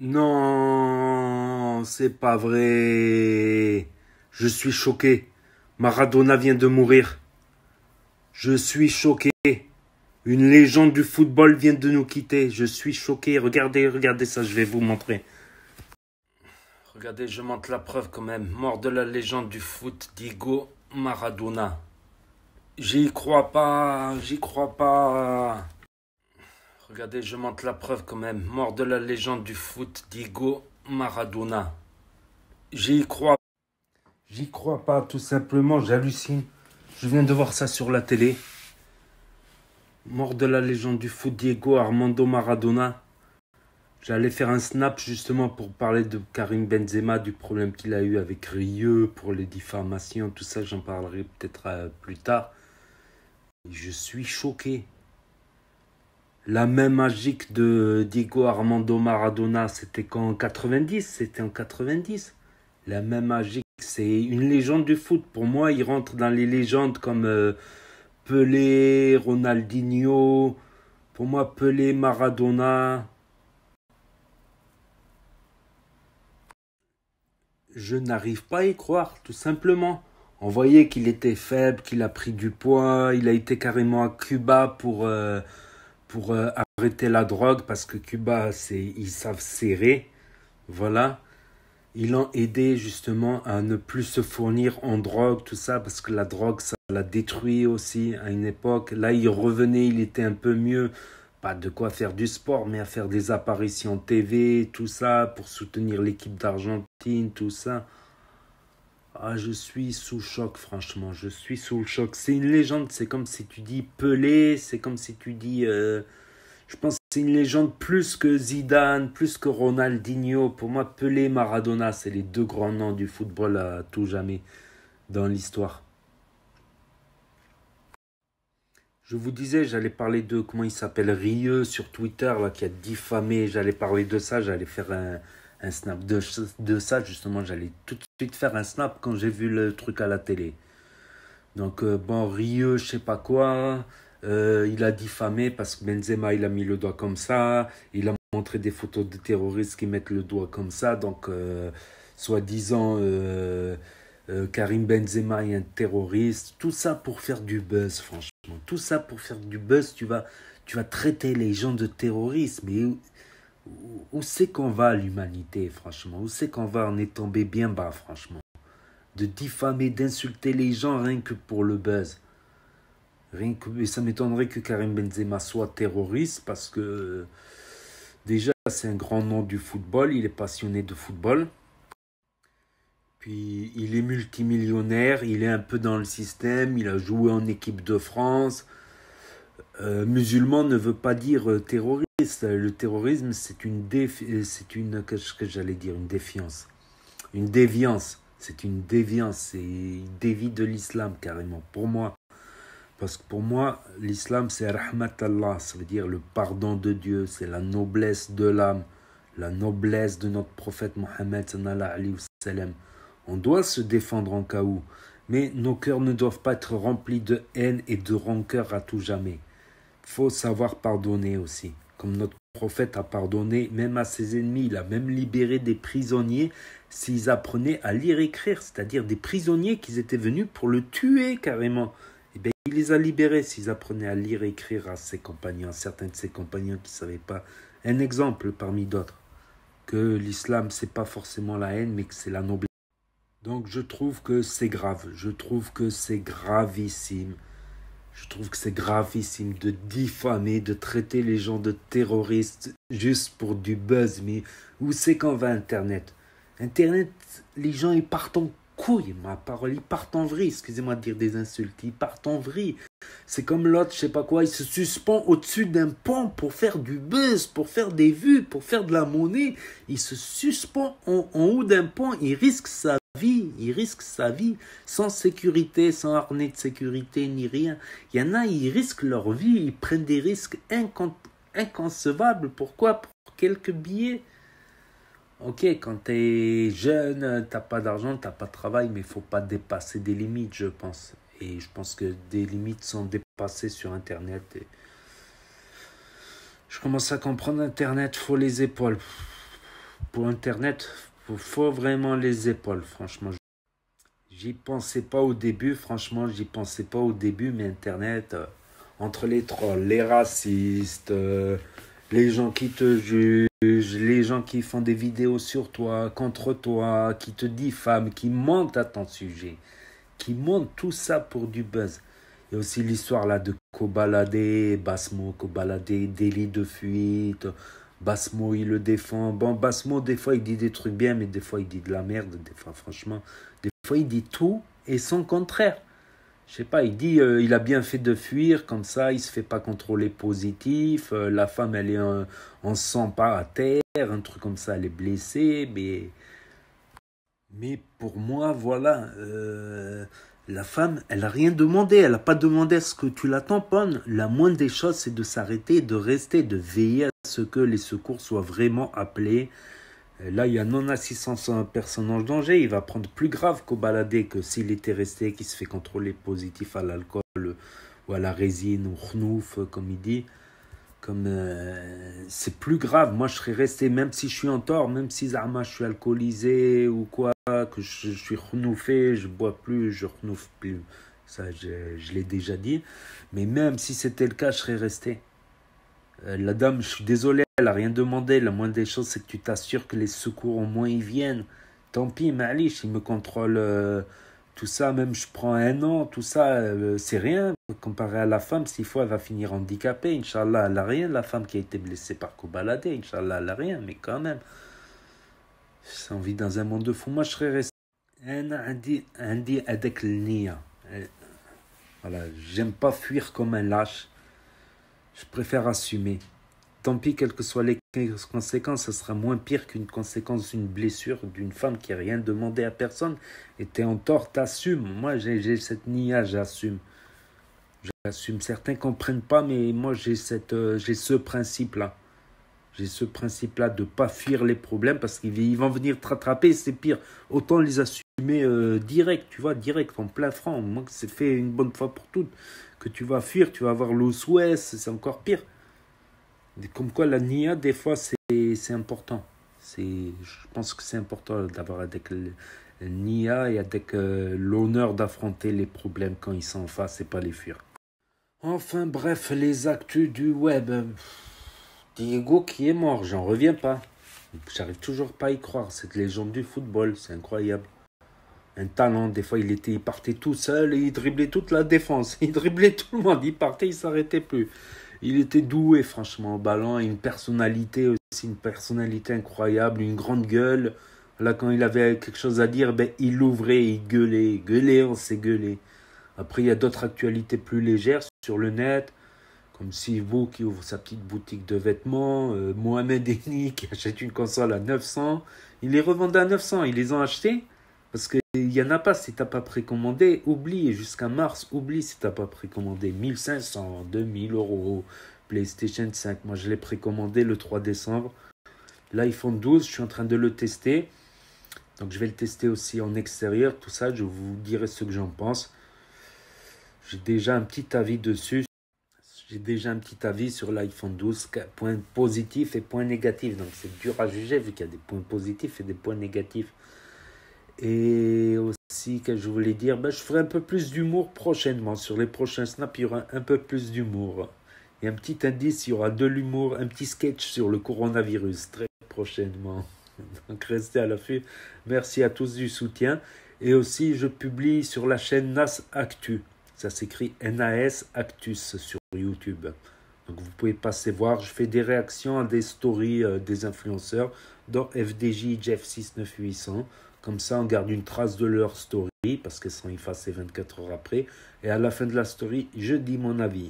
Non, c'est pas vrai. Je suis choqué. Maradona vient de mourir. Je suis choqué. Une légende du football vient de nous quitter. Je suis choqué. Regardez, regardez ça, je vais vous montrer. Regardez, je montre la preuve quand même. Mort de la légende du foot, Diego Maradona. J'y crois pas, j'y crois pas. Regardez, je montre la preuve quand même. Mort de la légende du foot, Diego Maradona. J'y crois. J'y crois pas, tout simplement, j'hallucine. Je viens de voir ça sur la télé. Mort de la légende du foot, Diego Armando Maradona. J'allais faire un snap justement pour parler de Karim Benzema, du problème qu'il a eu avec Rieux pour les diffamations, tout ça, j'en parlerai peut-être plus tard. Et je suis choqué. La main magique de Diego Armando Maradona, c'était qu'en 90, c'était en 90. La main magique, c'est une légende du foot. Pour moi, il rentre dans les légendes comme Pelé, Ronaldinho. Pour moi, Pelé, Maradona. Je n'arrive pas à y croire, tout simplement. On voyait qu'il était faible, qu'il a pris du poids. Il a été carrément à Cuba pour arrêter la drogue parce que Cuba, ils savent serrer. Voilà. Ils l'ont aidé justement à ne plus se fournir en drogue, tout ça, parce que la drogue, ça l'a détruit aussi à une époque. Là, il revenait, il était un peu mieux. Pas de quoi faire du sport, mais à faire des apparitions TV, tout ça, pour soutenir l'équipe d'Argentine, tout ça. Ah, je suis sous choc, franchement, je suis sous le choc. C'est une légende, c'est comme si tu dis Pelé, c'est comme si tu dis... je pense que c'est une légende plus que Zidane, plus que Ronaldinho. Pour moi, Pelé, Maradona, c'est les deux grands noms du football à tout jamais dans l'histoire. Je vous disais, j'allais parler de, comment il s'appelle, Rieux sur Twitter, là, qui a diffamé. J'allais parler de ça, j'allais faire un snap de ça, justement. J'allais tout de suite faire un snap quand j'ai vu le truc à la télé. Donc, bon, Rieux, je sais pas quoi. Il a diffamé parce que Benzema, il a mis le doigt comme ça. Il a montré des photos de terroristes qui mettent le doigt comme ça. Donc, soi-disant, Karim Benzema est un terroriste. Tout ça pour faire du buzz, franchement. Tout ça pour faire du buzz. Tu vas traiter les gens de terroristes. Mais où c'est qu'on va, l'humanité, franchement? Où c'est qu'on va? On est tombé bien bas, franchement. De diffamer, d'insulter les gens rien que pour le buzz. Rien que, ça m'étonnerait que Karim Benzema soit terroriste parce que déjà c'est un grand nom du football, il est passionné de football. Puis il est multimillionnaire, il est un peu dans le système, il a joué en équipe de France. Musulman ne veut pas dire terroriste. Le terrorisme qu'est-ce que j'allais dire, une défiance. Une déviance. C'est une déviance, il dévie de l'islam carrément, pour moi. Parce que pour moi, l'islam, c'est rahmat Allah, ça veut dire le pardon de Dieu, c'est la noblesse de l'âme, la noblesse de notre prophète Mohammed sallallahu alayhi wa sallam. On doit se défendre en cas où, mais nos cœurs ne doivent pas être remplis de haine et de rancœur à tout jamais. Il faut savoir pardonner aussi. Comme notre prophète a pardonné même à ses ennemis, il a même libéré des prisonniers s'ils apprenaient à lire et écrire, c'est-à-dire des prisonniers qui étaient venus pour le tuer carrément. Eh bien, il les a libérés s'ils apprenaient à lire et écrire à ses compagnons, à certains de ses compagnons qui ne savaient pas. Un exemple parmi d'autres, que l'islam, c'est pas forcément la haine, mais que c'est la noblesse. Donc je trouve que c'est grave, je trouve que c'est gravissime. Je trouve que c'est gravissime de diffamer, de traiter les gens de terroristes juste pour du buzz. Mais où c'est qu'on va Internet? Internet, les gens ils partent en couille, ma parole, ils partent en vrille. Excusez-moi de dire des insultes, ils partent en vrille. C'est comme l'autre, je sais pas quoi, il se suspend au-dessus d'un pont pour faire du buzz, pour faire des vues, pour faire de la monnaie. Il se suspend en haut d'un pont, il risque sa vie sans sécurité, sans harnais de sécurité ni rien. Il y en a, ils risquent leur vie, ils prennent des risques inconcevables. Pourquoi? Pour quelques billets. Ok, quand t'es jeune, t'as pas d'argent, t'as pas de travail, mais il faut pas dépasser des limites, je pense. Et je pense que des limites sont dépassées sur Internet. Et je commence à comprendre Internet, faut les épaules. pour Internet, faut vraiment les épaules, franchement. J'y pensais pas au début, franchement, j'y pensais pas au début, mais Internet, entre les trolls, les racistes, les gens qui te jugent, les gens qui font des vidéos sur toi, contre toi, qui te diffament, qui mentent à ton sujet, qui montent tout ça pour du buzz. Il y a aussi l'histoire là de Kobalade, Basmo, Kobalade, délit de fuite. Basmo, il le défend. Bon, Basmo, des fois, il dit des trucs bien, mais des fois, il dit de la merde. Des fois, franchement, des fois, il dit tout et son contraire. Je sais pas, il dit il a bien fait de fuir, comme ça, il se fait pas contrôler positif. La femme, elle est en sang pas à terre, un truc comme ça, elle est blessée, mais pour moi, voilà, la femme, elle n'a rien demandé. Elle n'a pas demandé à ce que tu la tamponnes. La moindre des choses, c'est de s'arrêter, de rester, de veiller à ce que les secours soient vraiment appelés. Là, il y a non-assistance à personne en danger. Il va prendre plus grave qu'au baladé, que s'il était resté, qu'il se fait contrôler positif à l'alcool ou à la résine, ou khnouf, comme il dit. Comme c'est plus grave, moi je serais resté, même si je suis en tort, même si Zama je suis alcoolisé ou quoi, que je suis renoufé, je bois plus, je renouffe plus, ça je l'ai déjà dit, mais même si c'était le cas, je serais resté. La dame, je suis désolé, elle a rien demandé, la moindre des choses c'est que tu t'assures que les secours au moins ils viennent. Tant pis, Malish, il me contrôle tout ça, même je prends 1 an, tout ça, c'est rien. Comparé à la femme, s'il faut, elle va finir handicapée. Inch'Allah, elle n'a rien, la femme qui a été blessée par Kobalade. Inch'Allah, elle n'a rien, mais quand même. On vit dans un monde de fou. Moi, je serais resté. Indi avec le nia. Voilà, j'aime pas fuir comme un lâche. Je préfère assumer. Tant pis, quelles que soient les conséquences, ce sera moins pire qu'une conséquence d'une blessure d'une femme qui n'a rien demandé à personne. Et t'es en tort, t'assumes. Moi, j'ai cette nia, j'assume. J'assume. Certains ne comprennent pas, mais moi, j'ai ce principe-là. J'ai ce principe-là de ne pas fuir les problèmes parce qu'ils vont venir te rattraper, c'est pire. Autant les assumer direct, tu vois, direct, en plein franc. Moi, c'est fait une bonne fois pour toutes. Que tu vas fuir, tu vas avoir l'eau ouest, c'est encore pire. Comme quoi, la nia, des fois, c'est important. Je pense que c'est important d'avoir avec le nia et avec l'honneur d'affronter les problèmes quand ils sont en face et pas les fuir. Enfin bref, les actus du web. Diego qui est mort, j'en reviens pas. J'arrive toujours pas à y croire. Cette légende du football, c'est incroyable. Un talent, des fois il partait tout seul et il driblait toute la défense. Il driblait tout le monde, il partait, il s'arrêtait plus. Il était doué franchement au ballon, et une personnalité aussi, une personnalité incroyable, une grande gueule. Là quand il avait quelque chose à dire, il l'ouvrait, il gueulait, on s'est gueulé. Après il y a d'autres actualités plus légères sur le net, comme Sivo qui ouvre sa petite boutique de vêtements, Mohamed Eni qui achète une console à 900, il les revendait à 900, ils les ont achetés. Parce qu'il n'y en a pas si tu n'as pas précommandé. Oublie, jusqu'à mars, oublie si tu n'as pas précommandé. 1500, 2000 euros, PlayStation 5. Moi, je l'ai précommandé le 3 décembre. L'iPhone 12, je suis en train de le tester. Donc, je vais le tester aussi en extérieur. Tout ça, je vous dirai ce que j'en pense. J'ai déjà un petit avis dessus. J'ai déjà un petit avis sur l'iPhone 12. Points positifs et points négatifs. Donc, c'est dur à juger vu qu'il y a des points positifs et des points négatifs. Et aussi, que je voulais dire, je ferai un peu plus d'humour prochainement. Sur les prochains snaps, il y aura un peu plus d'humour. Et un petit indice, il y aura de l'humour, un petit sketch sur le coronavirus très prochainement. Donc restez à l'affût. Merci à tous du soutien. Et aussi, je publie sur la chaîne NAS Actu. Ça s'écrit NAS Actus sur YouTube. Donc vous pouvez passer voir. Je fais des réactions à des stories des influenceurs, dont FDJ Jeff 69800. Comme ça, on garde une trace de leur story parce qu'elles sont effacées 24 heures après. Et à la fin de la story, je dis mon avis.